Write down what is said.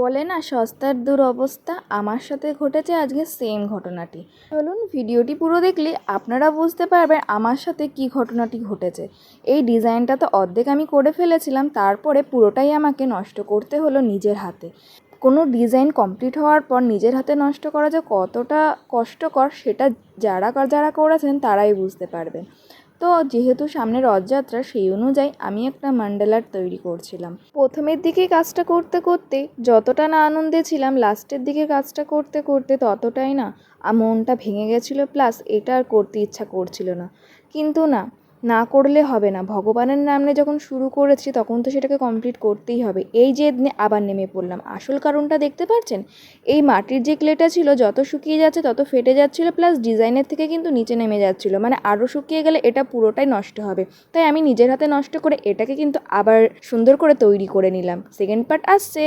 বলে না সস্তার দুরবস্থা, আমার সাথে ঘটেছে আজকে সেম ঘটনাটি। চলুন ভিডিওটি পুরো দেখলে আপনারা বুঝতে পারবেন আমার সাথে কি ঘটনাটি ঘটেছে। এই ডিজাইনটা তো অর্ধেক আমি করে ফেলেছিলাম, তারপরে পুরোটাই আমাকে নষ্ট করতে হলো নিজের হাতে। কোনো ডিজাইন কমপ্লিট হওয়ার পর নিজের হাতে নষ্ট করা যে কতটা কষ্টকর সেটা যারা যারা করেছেন তারাই বুঝতে পারবেন। তো যেহেতু সামনে রথযাত্রা, সেই অনুযায়ী আমি একটা মান্ডালা আর্ট তৈরি করছিলাম। প্রথমের দিকে কাজটা করতে করতে যতটা না আনন্দে ছিলাম, লাস্টের দিকে কাজটা করতে করতে ততটাই না মনটা ভেঙে গেছিলো, প্লাস এটা আর করতে ইচ্ছা করছিল না। কিন্তু না করলে হবে না, ভগবানের নামে যখন শুরু করেছি তখন তো সেটাকে কমপ্লিট করতেই হবে। এই যে আবার নেমে পড়লাম, আসল কারণটা দেখতে পাচ্ছেন? এই মাটির যে ক্লেটা ছিল যত শুকিয়ে যাচ্ছে তত ফেটে যাচ্ছিলো, প্লাস ডিজাইনের থেকে কিন্তু নিচে নেমে যাচ্ছিলো, মানে আরও শুকিয়ে গেলে এটা পুরোটাই নষ্ট হবে। তাই আমি নিজের হাতে নষ্ট করে এটাকে কিন্তু আবার সুন্দর করে তৈরি করে নিলাম। সেকেন্ড পার্ট আসছে।